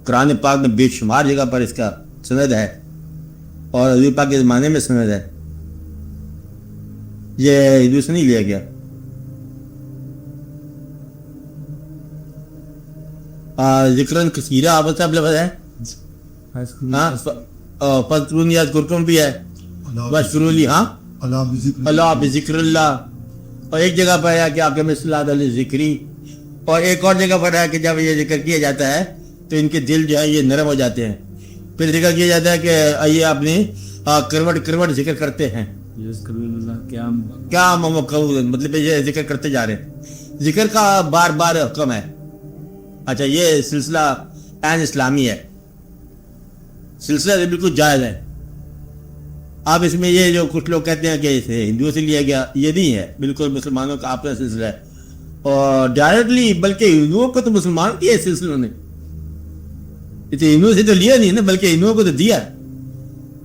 قرآن پاک میں بے شمار جگہ پر اس کا سند ہے اور حضور پاک کے زمانے میں سند ہے. یہ ہندو سے نہیں لیا گیا. ذکرن کثیرہ آپ صاحب لفظ ہے. ہاں فذکرونی اذکرکم بھی ہے. واشکروا لی ہاں اللہ بذکر اللہ. اور ایک جگہ پر ہے کہ آپ کے مثلات علی ذکری. اور ایک اور جگہ پر ہے کہ جب یہ ذکر کیا جاتا ہے تو ان کے دل جو ہے یہ نرم ہو جاتے ہیں. پھر ذکر کیا جاتا ہے کہ آئیے اپنی کروٹ ذکر کرتے ہیں. کیا مطلب یہ ذکر کرتے جا رہے ہیں. ذکر کا بار بار حکم ہے. اچھا یہ سلسلہ عین اسلامی ہے, سلسلہ بالکل جائز ہے. آپ اس میں یہ جو کچھ لوگ کہتے ہیں کہ اسے ہندوؤں سے لیا گیا, یہ نہیں ہے. بالکل مسلمانوں کا اپنا سلسلہ ہے اور ڈائریکٹلی, بلکہ ہندوؤں کو تو مسلمان کیا ہے سلسلوں نے. اسے ہندوؤں سے تو لیا نہیں نا, بلکہ ہندوؤں کو تو دیا.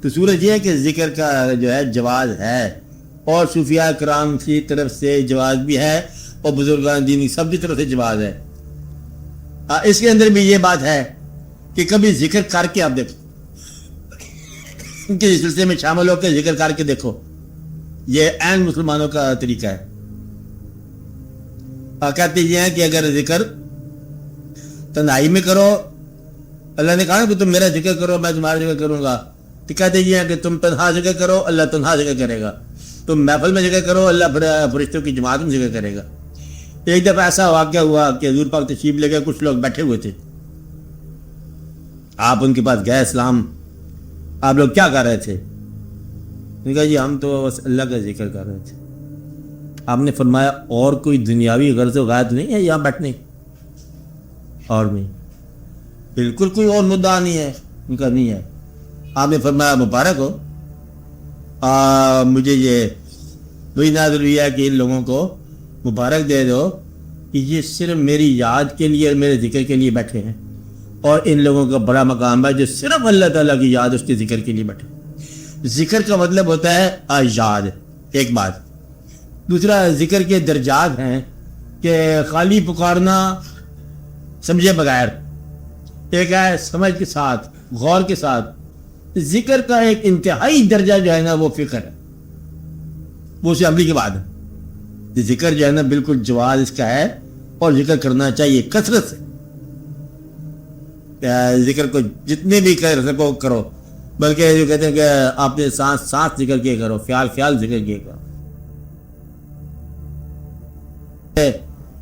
تو صورت یہ ہے کہ ذکر کا جو ہے جواز ہے اور صوفیاء کرام کی طرف سے جواز بھی ہے اور بزرگان دین کی سب کی طرف سے جواز ہے. اس کے اندر بھی یہ بات ہے کہ کبھی ذکر کر کے آپ دیکھو, ان کے سلسلے میں شامل ہو کے ذکر کر کے دیکھو. یہ عین مسلمانوں کا طریقہ ہے. کہتے یہ ہیں کہ اگر ذکر تنہائی میں کرو, اللہ نے کہا کہ تم میرا ذکر کرو میں تمہارا ذکر کروں گا. تو کہتے یہ ہیں کہ تم تنہا ذکر کرو اللہ تنہا ذکر کرے گا, تم محفل میں ذکر کرو اللہ فرشتوں کی جماعت میں ذکر کرے گا. ایک دفعہ ایسا واقعہ ہوا کہ حضور پاک تشریف لے گئے, کچھ لوگ بیٹھے ہوئے تھے, آپ ان کے پاس گئے, اسلام آپ لوگ کیا کر رہے تھے؟ انہوں نے کہا جی ہم تو بس اللہ کا ذکر کر رہے تھے. آپ نے فرمایا اور کوئی دنیاوی غرض و غایت نہیں ہے یہاں بیٹھنے؟ اور نہیں, بالکل کوئی اور مدعا نہیں ہے. ان کا نہیں ہے. آپ نے فرمایا مبارک ہو, مجھے یہ وہی نازل ہوئی ہے کہ ان لوگوں کو مبارک دے دو کہ یہ صرف میری یاد کے لیے اور میرے ذکر کے لیے بیٹھے ہیں, اور ان لوگوں کا بڑا مقام ہے جو صرف اللہ تعالیٰ کی یاد اس کے ذکر کے لیے بیٹھے. ذکر کا مطلب ہوتا ہے یاد, ایک بات. دوسرا ذکر کے درجات ہیں کہ خالی پکارنا سمجھے بغیر, ایک ہے سمجھ کے ساتھ غور کے ساتھ. ذکر کا ایک انتہائی درجہ جو ہے نا وہ فکر ہے, وہ اسے عملی کے بعد ہے. ذکر جو ہے نا بالکل جواز اس کا ہے اور ذکر کرنا چاہیے کثرت سے. ذکر کو جتنے بھی کر سکو کرو, بلکہ جو کہتے ہیں کہ آپ نے سانس سانس ذکر کیا کرو, خیال خیال ذکر کیا کرو.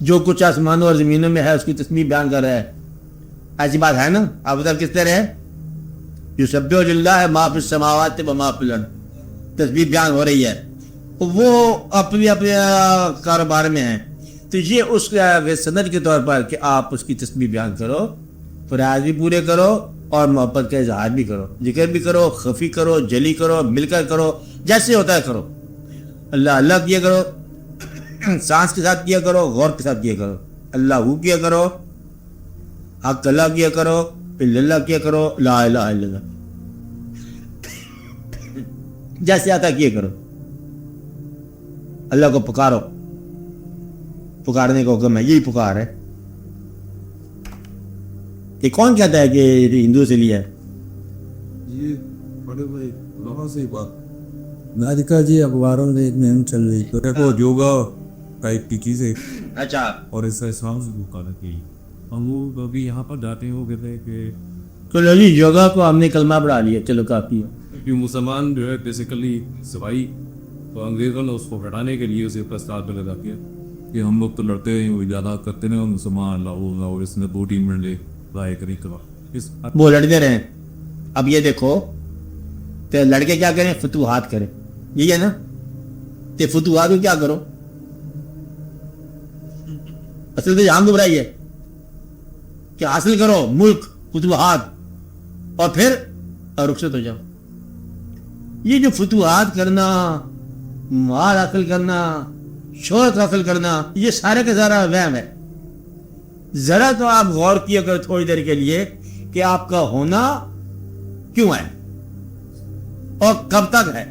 جو کچھ آسمانوں اور زمینوں میں ہے اس کی تسبیح بیان کر رہا ہے. ایسی بات ہے نا. آپ بتا کس طرح ہے, یسبح للہ ما فی السماوات و ما فی الارض, تسبیح بیان ہو رہی ہے. وہ اپنے اپنے کاروبار میں ہیں, تو یہ اس سند کے طور پر کہ آپ اس کی تسبیح بیان کرو, فرائض بھی پورے کرو اور محبت کا اظہار بھی کرو. ذکر بھی کرو, خفی کرو, جلی کرو, مل کر کرو, جیسے ہوتا ہے کرو. اللہ اللہ کیا کرو, سانس کے ساتھ کیا کرو, غور کے ساتھ کیا کرو. اللہ کیا کرو, حق اللہ کیا کرو, اللہ کیا کرو, لا الہ الا اللہ, جیسے آتا کیا کرو. اللہ کو پکارو, پکارنے کا حکم ہے, یہی پکار ہے. یہ کون کہتا ہے کہ ہندو سے لیا ہے؟ یہ بڑے بھائی وہاں سے بات میں دیکھا جی اخباروں میں ایک مہم چل رہی تو دیکھو یوگا ٹائپ کی چیزیں. اچھا, اور اس کا اسلام سے مخالف کی ہم وہ ابھی یہاں پر جاتے ہیں, وہ کہتے ہیں کہ چلو جی یوگا کو ہم نے کلمہ پڑھا لیا, چلو کافی ہے. کہ مسلمان جو ہے بیسیکلی صفائی, تو انگریزوں نے اس کو ہٹانے کے لیے اسے پرستار پہ لگا کیا کہ ہم لوگ تو لڑتے ہیں, وہ زیادہ کرتے ہیں, اور مسلمان اور اس نے 2 منٹ لے رائے کری کرا وہ لڑتے رہے. اب یہ دیکھو تو لڑکے کیا کریں, فتوحات کریں, یہی ہے نا. تو فتوحات کو کیا کرو, اصل تو جہاں گھبرائی ہے کہ حاصل کرو ملک, فتوحات, اور پھر رخصت ہو جاؤ. یہ جو فتوحات کرنا, مال حاصل کرنا, شہرت حاصل کرنا, یہ سارے کا سارا وہم ہے. ذرا تو آپ غور کیا کرو تھوڑی دیر کے لیے کہ آپ کا ہونا کیوں ہے اور کب تک ہے.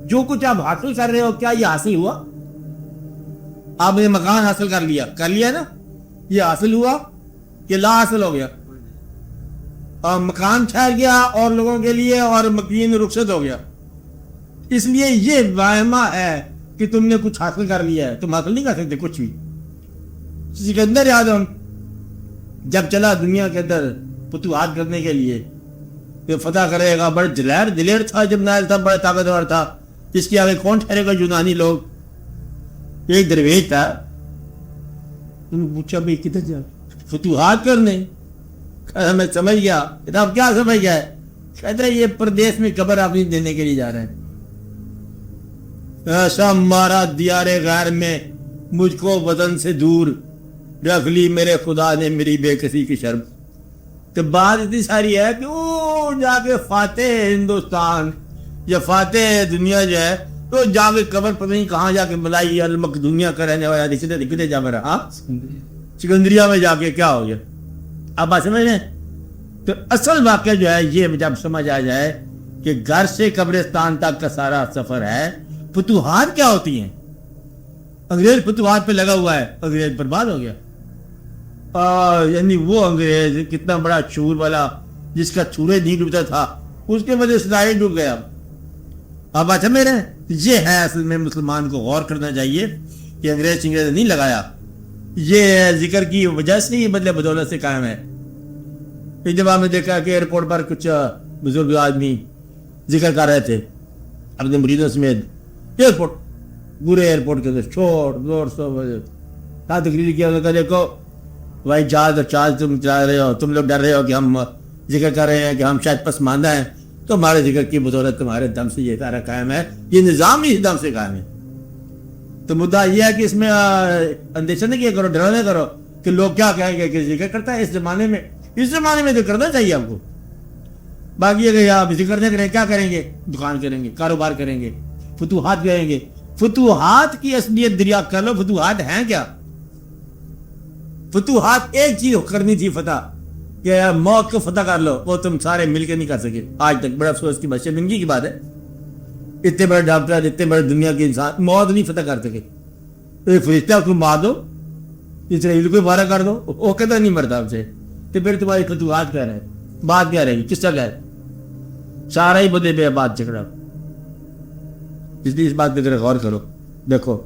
جو کچھ آپ حاصل کر رہے ہو کیا یہ حاصل ہوا؟ آپ نے مکان حاصل کر لیا نا, یہ حاصل ہوا کہ لا حاصل ہو گیا؟ اور مکان ٹھہر گیا اور لوگوں کے لیے, اور مکین رخصت ہو گیا. اس لیے یہ واہمہ ہے کہ تم نے کچھ حاصل کر لیا ہے. تم حاصل نہیں کر سکتے کچھ بھی. سکندر اعظم جب چلا دنیا کے اندر فتوحات کرنے کے لیے, کہ فتح کرے گا, بڑا دلیر تھا, جب نائل تھا, بڑا طاقتور تھا, اس کے آگے کون ٹھہرے گا یونانی لوگ. ایک درویش تھا, انہوں نے پوچھا بھائی کدھر جا, فتوحات کرنے. میں سمجھ گیا. اب کیا سمجھ گیا ہے؟ کہتے ہیں یہ پردیس میں قبر اپنی دینے کے لیے جا رہے ہیں. ایسا مارا دیار غیر میں مجھ کو وطن سے دور, رکھ لی میرے خدا نے میری بے کسی کی شرم. تو بات اتنی ساری ہے کہ وہ جا کے فاتح ہندوستان یا فاتح دنیا جو ہے, تو جا کے قبر پتہ نہیں کہاں جا کے ملائی المقدونیہ کا رہنے والا دکھتے جا میرا. ہاں سکندریہ میں جا کے کیا ہو گیا. اب بات سمجھ لیں. تو اصل واقعہ جو ہے یہ جب سمجھ آ جائے کہ گھر سے قبرستان تک کا سارا سفر ہے. فتوحات کیا ہوتی ہیں؟ انگریز فتوحات پہ لگا ہوا ہے, انگریز برباد ہو گیا. یعنی وہ انگریز کتنا بڑا چور والا جس کا چورے نہیں ڈوبتا تھا, اس کے وجہ سے سارے ڈوب گیا. اب اچھا میرے یہ ہے اصل میں مسلمان کو غور کرنا چاہیے کہ انگریز نہیں لگایا, یہ ذکر کی وجہ سے ہی بدلے بدولت سے قائم ہے. ایک جب ہم نے دیکھا کہ ایئرپورٹ پر کچھ بزرگ آدمی ذکر کر رہے تھے اپنے مریدوں سمیت, ایئرپورٹ پورے ایئرپورٹ کے اندر شور زور کہاں تقریر کیا. کہ دیکھو بھائی جہاز تم چلا رہے ہو, تم لوگ ڈر رہے ہو کہ ہم ذکر کر رہے ہیں کہ ہم شاید پسماندہ ہیں, تو ہمارے ذکر کی بدولت تمہارے دم سے یہ سارا قائم ہے, یہ نظام ہی دم سے قائم ہے. تو مدعا یہ ہے کہ اس میں اندیشہ نہیں کیا کرو, ڈرا نہیں کرو کہ لوگ کیا کہیں گے کہ ذکر کرتا ہے. اس زمانے میں تو کرنا چاہیے ہم کو. باقی اگر آپ ذکر نہیں کریں کیا کریں گے؟ دکان کریں گے, کاروبار کریں گے, فتوحات کریں گے. فتوحات کی اصلیت دریافت کر لو. فتوحات ہیں کیا؟ فتوحات ایک چیز کرنی تھی فتح, کہ موت کو فتح کر لو. وہ تم سارے مل کے نہیں کر سکے آج تک. بڑا افسوس کی بات, شرمندگی کی بات ہے. اتنے بڑے ڈاکٹر, اتنے بڑے دنیا کے انسان موت نہیں فتح کر سکے. ایک فرشتہ کو مار دو, اسرائیل کو مارا کر دو, وہ کہتا نہیں مرتا ہم سے. تو پھر تمہاری فتوحات کہہ رہے ہیں, بات کیا رہے گی, کس طرح ہے؟ سارا ہی بدے بے بات جھگڑا. اس لیے اس بات پہ ذرا غور کرو. دیکھو